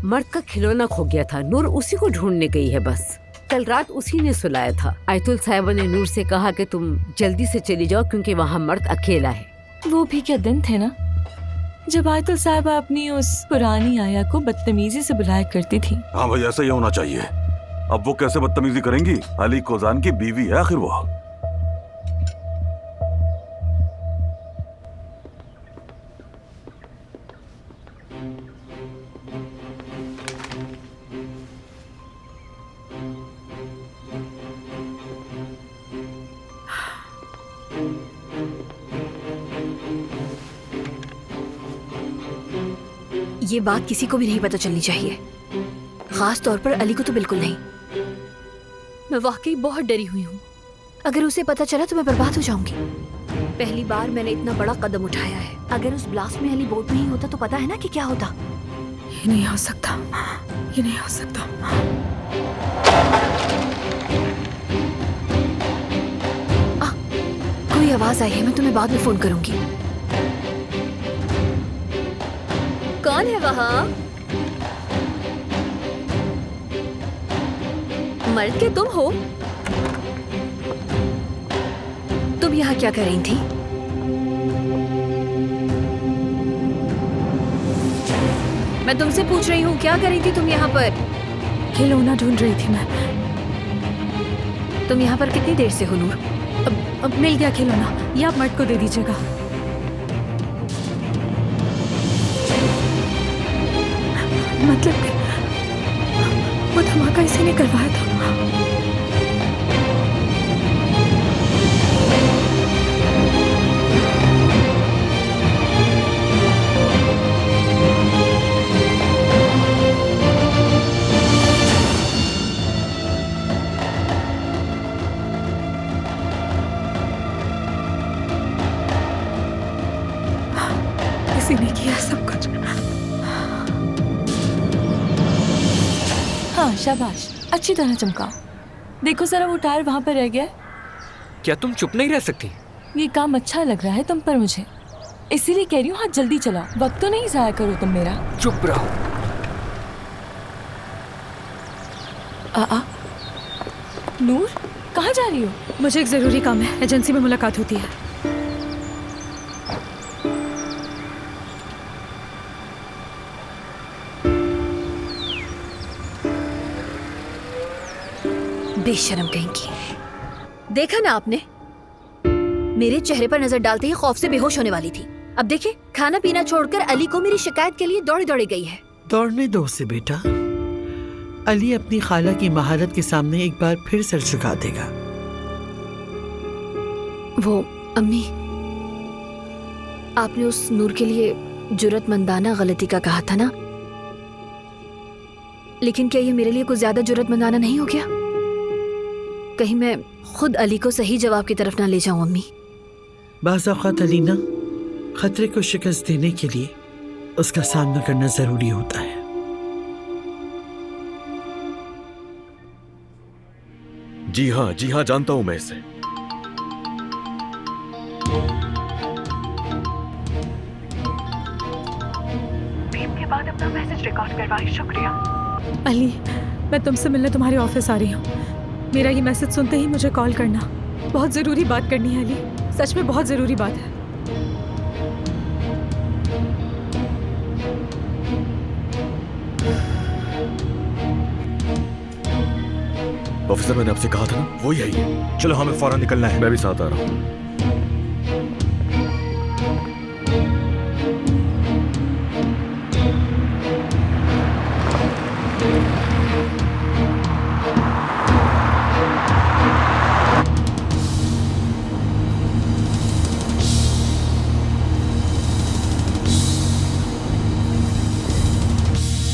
मर्द का खिलौना खो गया था, नूर उसी को ढूंढने गई है बस। कल रात उसी ने सुलाया था। आयतुल साहिबा ने नूर से कहा कि तुम जल्दी से चली जाओ क्योंकि वहाँ मर्द अकेला है। वो भी क्या दिन थे ना जब आयतुल साहिबा अपनी उस पुरानी आया को बदतमीजी से बुलाया करती थी। हाँ भाई, ऐसा ही होना चाहिए। अब वो कैसे बदतमीजी करेंगी? अली कोजान की बीवी है आखिर वो। ये बात किसी को भी नहीं पता चलनी चाहिए, खास तौर पर अली को तो बिल्कुल नहीं। मैं वाकई बहुत डरी हुई हूँ। अगर उसे पता चला तो मैं बर्बाद हो जाऊंगी। पहली बार मैंने इतना बड़ा कदम उठाया है। अगर उस ब्लास्ट में अली बोट में ही होता तो पता है ना कि क्या होता। ये नहीं हो सकता, ये नहीं हो सकता। कोई आवाज आई है, मैं तुम्हें बाद में फोन करूंगी। कौन है वहाँ? मर्द के तुम हो? तुम यहाँ क्या कर रही थी? मैं तुमसे पूछ रही हूँ, क्या कर रही थी तुम यहाँ पर? खिलौना ढूंढ रही थी मैं। तुम यहाँ पर कितनी देर से हो नूर? अब मिल गया खिलौना, ये आप मर्द को दे दीजिएगा। मतलब कि वो धमाका इसी ने करवाया था। इसी ने किया सब कुछ। हाँ शाबाश, अच्छी तरह चमकाओ। देखो जरा वो टायर वहाँ पर रह गया है। क्या तुम चुप नहीं रह सकती? ये काम अच्छा लग रहा है तुम पर मुझे, इसीलिए कह रही हूँ हाथ जल्दी चलाओ, वक्त तो नहीं जाया करो तुम मेरा। चुप रहो। नूर कहाँ जा रही हो? मुझे एक जरूरी काम है, एजेंसी में मुलाकात होती है। बेशरम कहीं की। देखा ना आपने, मेरे चेहरे पर नजर डालते ही खौफ से बेहोश होने वाली थी। अब देखे, खाना पीना छोड़कर अली को मेरी शिकायत के लिए दौड़ी दौड़ी गई है। दौड़ने दो उसे बेटा, अली अपनी खाला की महारत के सामने एक बार फिर सर झुका देगा। वो अम्मी, आपने उस नूर के लिए जुर्रतमंदाना गलती का कहा था ना, लेकिन क्या ये मेरे लिए कुछ ज्यादा जुर्रतमंदाना नहीं हो गया? कहीं मैं खुद अली को सही जवाब की तरफ ना ले जाऊं अम्मी। बाज़ औक़ात अलीना, खतरे को शिकस्त देने के लिए उसका सामना करना जरूरी होता है। जी हाँ, जानता हूं मैं इसे। बीप के बाद अपना मैसेज रिकॉर्ड करवाए, शुक्रिया। अली, मैं तुमसे मिलने तुम्हारे ऑफिस आ रही हूँ। मेरा ये मैसेज सुनते ही मुझे कॉल करना। बहुत ज़रूरी बात करनी है अली, सच में बहुत ज़रूरी बात है। ऑफिसर, मैंने आपसे कहा था ना, वो यही है। चलो हमें फौरन निकलना है। मैं भी साथ आ रहा हूँ।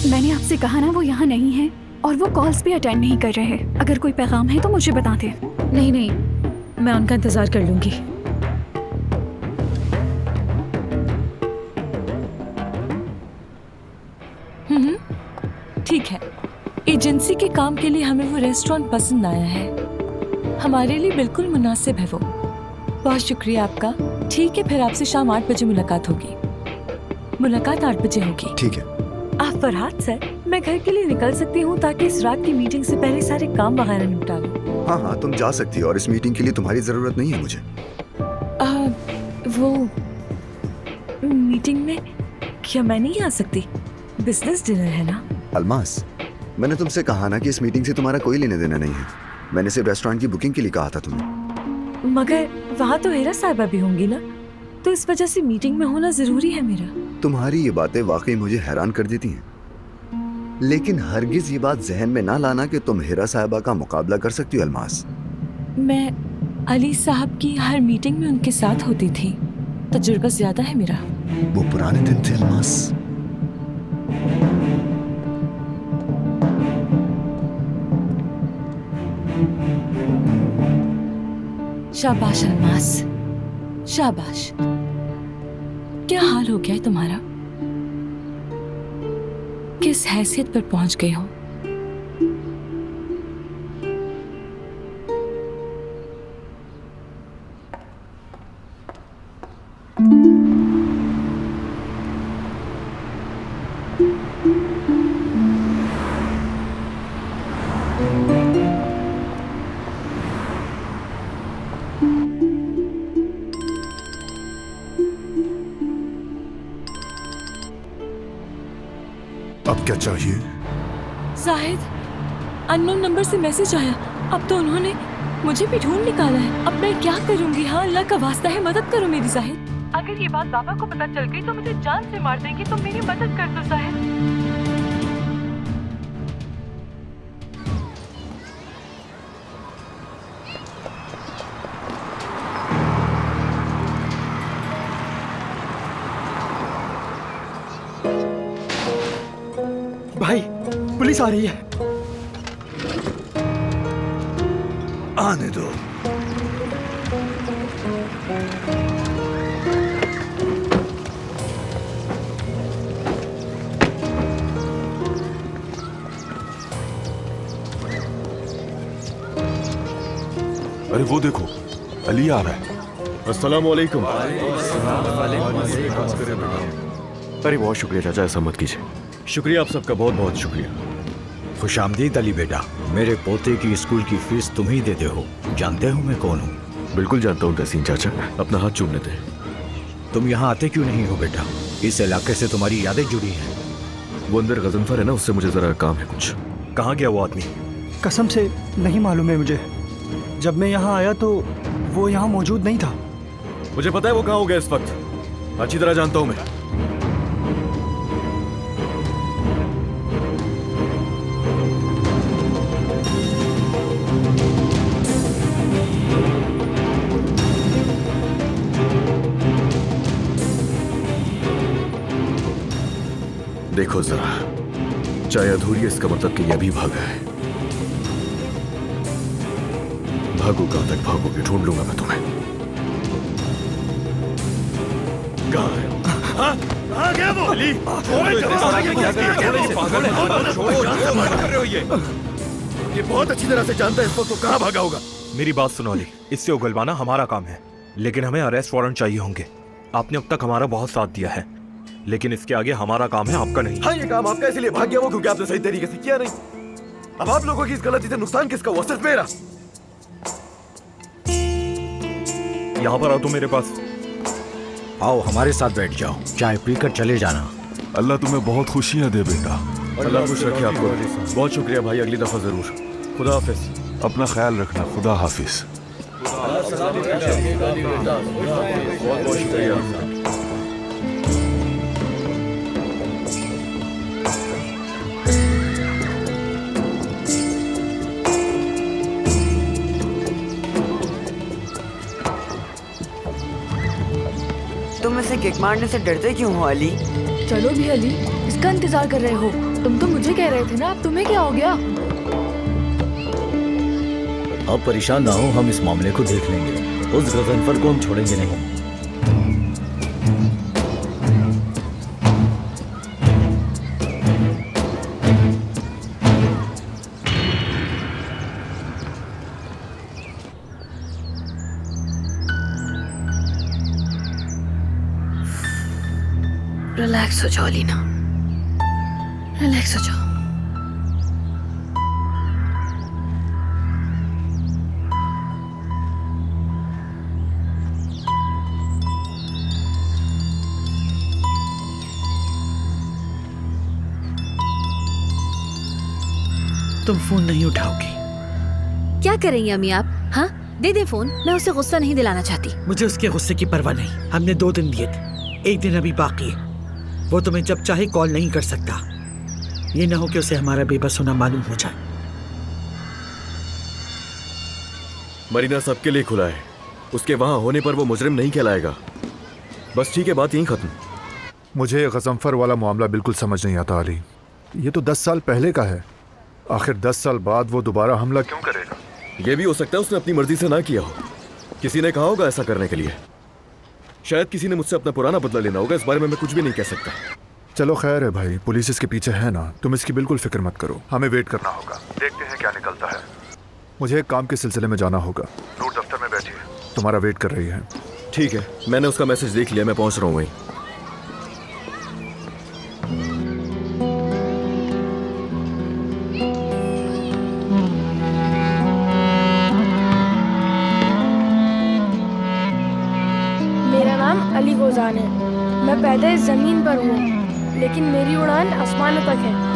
मैंने आपसे कहा ना वो यहाँ नहीं है और वो कॉल्स भी अटेंड नहीं कर रहे हैं। अगर कोई पैगाम है तो मुझे बता दे। नहीं, मैं उनका इंतजार कर लूंगी। ठीक है। एजेंसी के काम के लिए हमें वो रेस्टोरेंट पसंद आया है, हमारे लिए बिल्कुल मुनासिब है वो। बहुत शुक्रिया आपका। ठीक है, फिर आपसे शाम 8 बजे मुलाकात होगी। मुलाकात 8 बजे होगी। ठीक है। आप फरहाद सर, मैं घर के लिए निकल सकती हूँ ताकि इस रात की मीटिंग से पहले सारे काम वगैरह निपटा लूँ। हाँ, तुम जा सकती हो और इस मीटिंग के लिए तुम्हारी जरूरत नहीं है मुझे। वो मीटिंग में क्या मैं नहीं आ सकती? बिजनेस डिनर है ना। अलमास, मैंने तुमसे कहा ना कि इस मीटिंग से तुम्हारा कोई लेने देना नहीं है। मैंने सिर्फ रेस्टोरेंट की बुकिंग के लिए कहा था तुम्हें। मगर वहाँ तो हेरा साहिबा भी होंगी ना, तो इस वजह से मीटिंग में होना जरूरी है मेरा। तुम्हारी ये बातें वाकई मुझे हैरान कर देती हैं, लेकिन हरगिज ये बात जहन में ना लाना कि तुम हेरा साहिबा का मुकाबला कर सकती हो। अलमास, मैं अली साहब की हर मीटिंग में उनके साथ होती थी, तजुर्बा ज्यादा है मेरा। वो पुराने दिन थे अलमास। शाबाश अलमास, शाबाश। क्या हाल हो गया है तुम्हारा? किस हैसियत पर पहुंच गए हो? अब क्या चाहिए? शाहिद, अननोन नंबर से मैसेज आया। अब तो उन्होंने मुझे भी ढूंढ निकाला है। अब मैं क्या करूंगी? हाँ, अल्लाह का वास्ता है, मदद करो मेरी शाहिद। अगर ये बात बाबा को पता चल गई तो मुझे जान से मार देंगे, तो मेरी मदद कर दो शाहिद। भाई, पुलिस आ रही है। आने दो। अरे वो देखो, अली आ रहा है। अस्सलाम वालेकुम। अरे बहुत शुक्रिया चाचा, ऐसा मत कीजिए। शुक्रिया आप सबका, बहुत बहुत शुक्रिया। खुशामदीद अली बेटा, मेरे पोते की स्कूल की फीस तुम ही देते हो। जानते हो मैं कौन हूँ? बिल्कुल जानता हूँ तहसीन चाचा, अपना हाथ चूमने दे। तुम यहाँ आते क्यों नहीं हो बेटा? इस इलाके से तुम्हारी यादें जुड़ी हैं। वो अंदर गजनफर है ना, उससे मुझे जरा काम है कुछ। कहाँ गया वो आदमी? कसम से नहीं मालूम है मुझे। जब मैं यहाँ आया तो वो यहाँ मौजूद नहीं था। मुझे पता है वो कहाँ हो गया इस वक्त, अच्छी तरह जानता हूँ मैं। देखो जरा, चाहे अधूरी है इसका मतलब कि यह भी भागा है। भागो, कहां तक भागोगे? ढूंढ लूंगा मैं तुम्हें। कहां है? कहां गया वो? अली, ये बहुत अच्छी तरह से जानता है इस वक्त तो कहां भागा होगा। मेरी बात सुनो अली, इससे उगलवाना हमारा काम है, लेकिन हमें अरेस्ट वारंट चाहिए होंगे। आपने अब तक हमारा बहुत साथ दिया है, लेकिन इसके आगे हमारा काम है, आपका नहीं। हाँ, ये काम आपका इसलिए भाग गया वो क्योंकि आपने सही तरीके से किया नहीं। अब आप लोगों की इस गलती से नुकसान किसका हुआ? सिर्फ मेरा। यहाँ पर आओ तो मेरे पास। आओ हमारे साथ बैठ जाओ, चाय पीकर चले जाना। अल्लाह तुम्हें बहुत खुशियां दे बेटा। अल्लाह खुश रखे आपको। बहुत शुक्रिया भाई, अगली दफा जरूर। खुदा हाफिज। अपना ख्याल रखना। खुदा हाफिज। बहुत बहुत शुक्रिया। तुम इसे किक मारने से डरते क्यों हो अली? चलो भी अली, इसका इंतजार कर रहे हो। तुम तो मुझे कह रहे थे ना, अब तुम्हें क्या हो गया? अब परेशान ना हो, हम इस मामले को देख लेंगे। उस गजनफर को हम छोड़ेंगे नहीं। रिलैक्स हो जाओ लीना, रिलैक्स हो जाओ। तुम फोन नहीं उठाओगी? क्या करेंगे अम्मी आप? हाँ, दे दे फोन। मैं उसे गुस्सा नहीं दिलाना चाहती। मुझे उसके गुस्से की परवाह नहीं। हमने 2 दिन दिए थे, 1 दिन अभी बाकी है। वो तुम्हें जब चाहे कॉल नहीं कर सकता। ये ना हो कि उसे हमारा बेबस होना मालूम हो जाए। मरीना सबके लिए खुला है। उसके वहां होने पर वो मुजरिम नहीं कहलाएगा। बस ठीक है, बात यहीं खत्म। मुझे गजनफर वाला मामला बिल्कुल समझ नहीं आता अली। ये तो 10 साल पहले का है। आखिर 10 साल बाद वो दोबारा हमला क्यों करेगा? ये भी हो सकता है उसने अपनी मर्जी से ना किया हो। किसी ने कहा होगा ऐसा करने के लिए। शायद किसी ने मुझसे अपना पुराना बदला लेना होगा। इस बारे में मैं कुछ भी नहीं कह सकता। चलो खैर है भाई, पुलिस इसके पीछे है ना, तुम इसकी बिल्कुल फिक्र मत करो। हमें वेट करना होगा, देखते हैं क्या निकलता है। मुझे एक काम के सिलसिले में जाना होगा। नूर दफ्तर में बैठी है, तुम्हारा वेट कर रही है। ठीक है, मैंने उसका मैसेज देख लिया, मैं पहुंच रहा हूँ वहीं। मेरा नाम अली गोजान है। मैं पैदा इस जमीन पर हूँ, लेकिन मेरी उड़ान आसमानों तक है।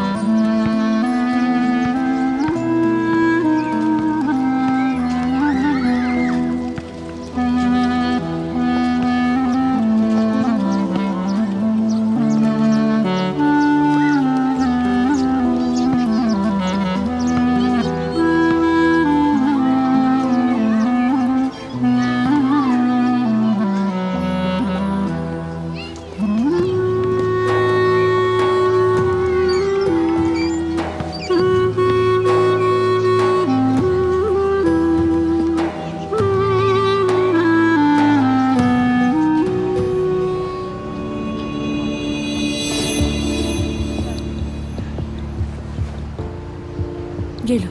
ये लो,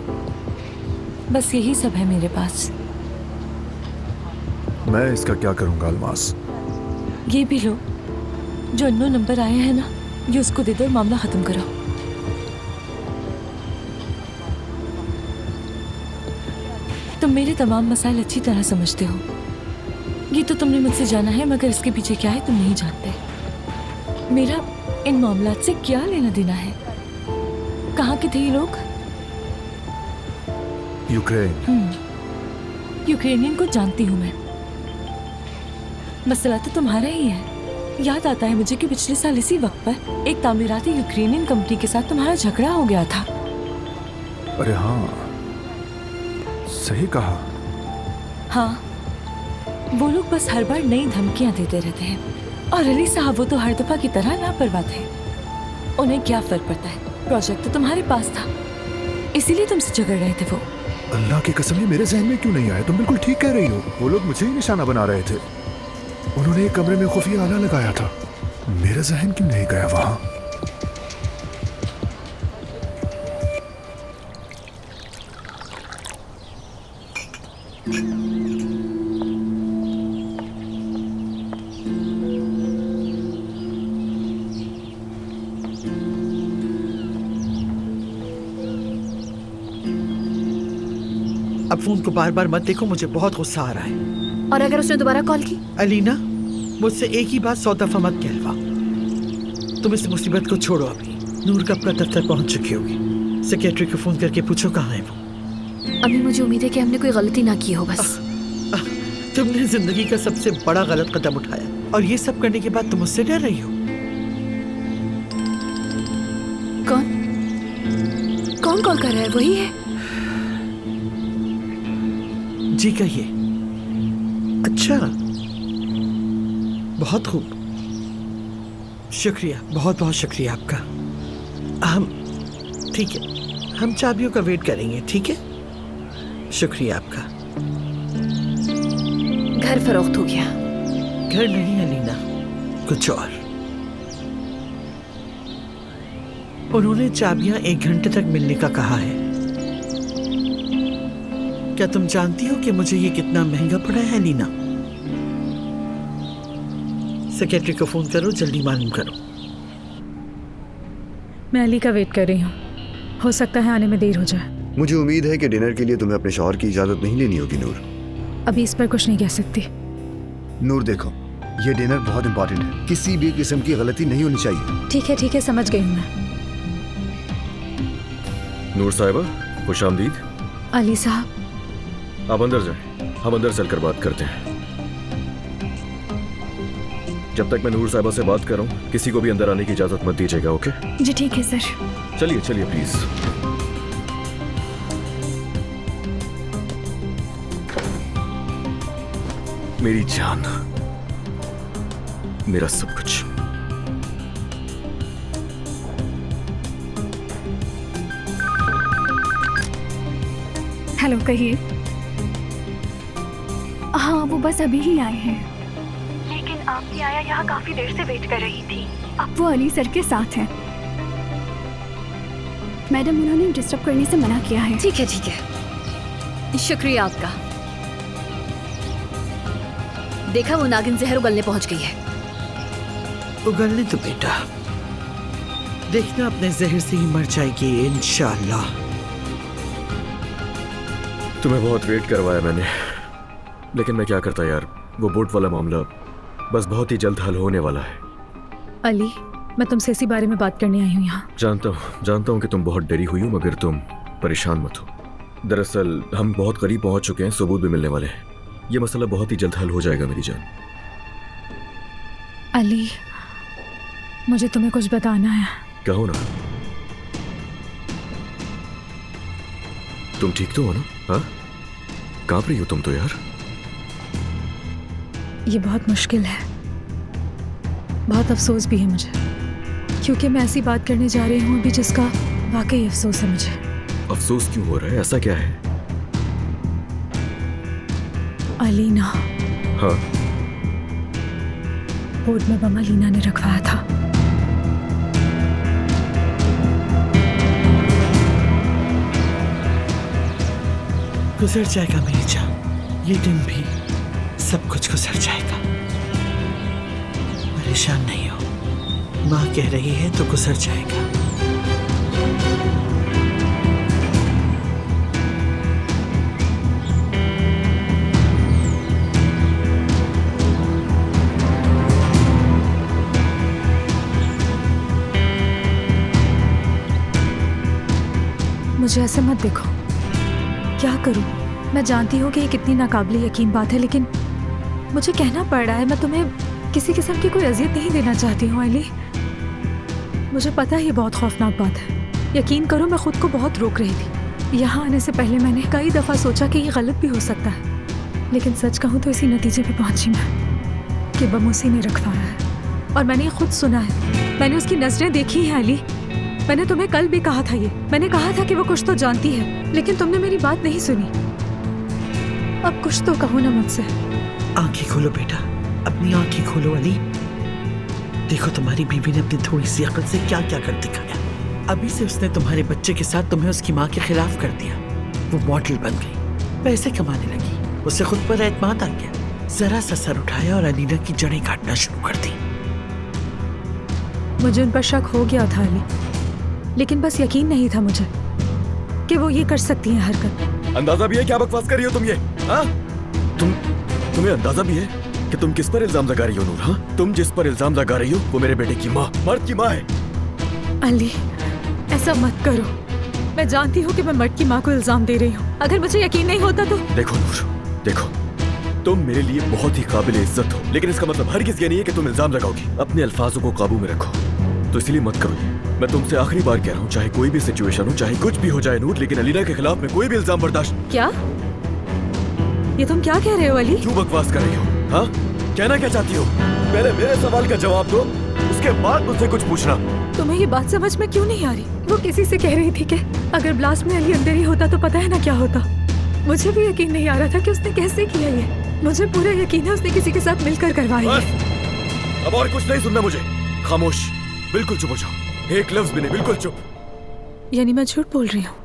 बस यही सब है मेरे पास। मैं इसका क्या करूंगा अलमास? ये भी लो, जो अननोन नंबर आया है ना, ये उसको दे दो और मामला खत्म कराओ। तुम मेरे तमाम मसाइल अच्छी तरह समझते हो। ये तो तुमने मुझसे जाना है, मगर इसके पीछे क्या है तुम नहीं जानते। मेरा इन मामलात से क्या लेना देना है? कहाँ के थे ये लोग? यूक्रेन। यूक्रेनियन को जानती हूँ मैं। मसला तो तुम्हारा ही है। याद आता है मुझे कि पिछले साल इसी वक्त पर एक तामीराती यूक्रेनियन कंपनी के साथ तुम्हारा झगड़ा हो गया था। अरे हाँ, सही कहा। हाँ, वो लोग बस हर बार नई धमकियां देते रहते हैं। और अली साहब वो तो हर दफा की तरह लापरवाह थे। उन्हें क्या फर्क पड़ता है? प्रोजेक्ट तो तुम्हारे पास था, इसीलिए तुमसे झगड़ रहे थे वो। अल्लाह की कसम, ये मेरे जहन में क्यों नहीं आया? तुम बिल्कुल ठीक कह रही हो, वो लोग मुझे ही निशाना बना रहे थे। उन्होंने एक कमरे में खुफिया आला लगाया था, मेरा जहन क्यों नहीं गया वहां? अब फोन को बार बार मत देखो, मुझे बहुत गुस्सा आ रहा है। और अगर उसने दोबारा कॉल की? अलीना, मुझसे एक ही बात 100 दफा मत कहलवा। तुम इस मुसीबत को छोड़ो अभी। नूर कब का दफ्तर पहुंच चुकी होगी। सेक्रेटरी को फोन करके पूछो कहाँ है वो। अभी मुझे उम्मीद है कि हमने कोई गलती ना की हो बस। तुमने जिंदगी का सबसे बड़ा गलत कदम उठाया और ये सब करने के बाद तुम मुझसे डर रही हो। कौन कॉल कर रहा है? वही है? जी कहिए। अच्छा, बहुत खूब, शुक्रिया, बहुत बहुत शुक्रिया आपका। हम ठीक है, हम चाबियों का वेट करेंगे, ठीक है? शुक्रिया आपका। घर फरोख्त हो गया? घर नहीं अलीना, कुछ और। उन्होंने चाबियां 1 घंटे तक मिलने का कहा है। क्या तुम जानती हो कि मुझे ये कितना महंगा पड़ा है अलीना? सेक्रेटरी को फोन करो, जल्दी मालूम करो। मैं अली का वेट कर रही हूँ, हो सकता है आने में देर हो जाए। मुझे उम्मीद है कि डिनर के लिए तुम्हें अपने शौहर की इजाजत नहीं लेनी होगी नूर। अभी इस पर कुछ नहीं कह सकती। नूर देखो, ये डिनर बहुत इंपॉर्टेंट है, किसी भी किस्म की गलती नहीं होनी चाहिए। ठीक है, समझ गई हूँ मैं। नूर साहिबा, खुश आमदीद। अली साहब, आप अंदर जाएं, हम अंदर चलकर बात करते हैं। जब तक मैं नूर साहिबा से बात कर रहा हूँ, किसी को भी अंदर आने की इजाजत मत दीजिएगा, ओके? जी ठीक है सर। चलिए चलिए प्लीज। मेरी जान, मेरा सब कुछ। हेलो, कहिए। हाँ, वो बस अभी ही आए हैं। लेकिन आपकी आया यहाँ काफी देर से वेट कर रही थी। अब वो अली सर के साथ हैं। मैडम, उन्होंने डिस्टर्ब करने से मना किया है। ठीक है, शुक्रिया आपका। देखा, वो नागिन जहर उगलने पहुंच गई है। उगलने तो बेटा, देखना अपने जहर से ही मर जाएगी इंशाअल्लाह। तुम्हें बहुत वेट करवाया मैंने, लेकिन मैं क्या करता यार। वो बोट वाला मामला बस बहुत ही जल्द हल होने वाला है। अली, मैं तुमसे इसी बारे में बात करने आई हूँ यहाँ। जानता हूँ कि तुम बहुत डरी हुई हो, मगर तुम परेशान मत हो। दरअसल हम बहुत करीब पहुँच चुके हैं, सबूत भी मिलने वाले हैं। ये मसला बहुत ही जल्द हल हो जाएगा मेरी जान। अली, मुझे तुम्हें कुछ बताना है। कहो ना। तुम ठीक तो हो ना? हाँ, कांप रही हो तुम तो यार। ये बहुत मुश्किल है, बहुत अफसोस भी है मुझे, क्योंकि मैं ऐसी बात करने जा रही हूँ अभी जिसका वाकई अफसोस है मुझे। अफसोस क्यों हो रहा है? ऐसा क्या है? अलीना। हाँ? बोर्ड में बम अलीना ने रखवाया था। गुजर जाएगा मेरी जान, ये दिन भी, सब कुछ गुजर जाएगा। परेशान नहीं हो, माँ कह रही है तो गुजर जाएगा। मुझे ऐसे मत देखो, क्या करूं? मैं जानती हूँ कि ये कितनी नाकाबिले यकीन बात है, लेकिन मुझे कहना पड़ रहा है। मैं तुम्हें किसी किस्म की कोई अजियत नहीं देना चाहती हूँ अली। मुझे पता है ये बहुत खौफनाक बात है, यकीन करो मैं खुद को बहुत रोक रही थी। यहाँ आने से पहले मैंने कई दफ़ा सोचा कि ये गलत भी हो सकता है, लेकिन सच कहूँ तो इसी नतीजे पे पहुँची मैं कि बम उसी ने रखवाया है। और मैंने ये खुद सुना है मैंने उसकी नजरें देखी हैं अली। मैंने तुम्हें कल भी कहा था ये। मैंने कहा था कि वो कुछ तो जानती है, लेकिन तुमने मेरी बात नहीं सुनी। अब कुछ तो कहो ना मुझसे। आंखें खोलो बेटा, अपनी आंखें खोलो अली। देखो तुम्हारी बीवी ने अपनी थोड़ी सी अकल से क्या क्या कर दिखाया। अभी से उसने तुम्हारे बच्चे के साथ तुम्हें उसकी माँ के खिलाफ कर दिया। वो मॉडल बन गई, पैसे कमाने लगी, उसे खुद पर एतमाद आ गया। जरा सा सर उठाया और अलीना की जड़ें काटना शुरू कर दी। मुझे उन पर शक हो गया था अली, लेकिन बस यकीन नहीं था मुझे कि वो ये कर सकती हैं हरकत। अंदाजा भी है क्या बकवास कर रही हो तुम ये? हाँ? तुम्हें अंदाजा भी है कि तुम किस पर इल्जाम लगा रही हो नूर? हाँ? तुम जिस पर इल्जाम लगा रही हो वो मेरे बेटे की माँ, मर्द की माँ है। अली ऐसा मत करो। मैं जानती हूँ कि मैं मर्द की माँ को इल्जाम दे रही हूँ। अगर मुझे यकीन नहीं होता तो। देखो नूर, देखो, तुम मेरे लिए बहुत ही काबिल इज्जत हो, लेकिन इसका मतलब हरगिज़ ये नहीं है कि तुम इल्जाम लगाओगी। अपने अल्फाजों को काबू में रखो। तो इसलिए मत करो। मैं तुमसे आखिरी बार कह रहा हूँ, चाहे कोई भी सिचुएशन हो, चाहे कुछ भी हो जाए नूर, लेकिन अलीना के खिलाफ में कोई भी इल्जाम बर्दाश्त। क्या? ये तुम क्या कह रहे हो अली? क्यों बकवास कर रही हो? हाँ, कहना क्या चाहती हो? पहले मेरे सवाल का जवाब दो, उसके बाद मुझसे कुछ पूछना। तुम्हें ये बात समझ में क्यों नहीं आ रही? वो किसी से कह रही थी कि अगर ब्लास्ट में अली अंदर ही होता तो पता है ना क्या होता। मुझे भी यकीन नहीं आ रहा था कि उसने कैसे किया ये। मुझे पूरा यकीन है उसने किसी के साथ मिलकर करवाई है। अब और कुछ नहीं सुनना मुझे। खामोश, बिल्कुल चुप हो जाओ। एक लफ्ज भी नहीं, बिल्कुल चुप। यानी मैं झूठ बोल रही हूँ?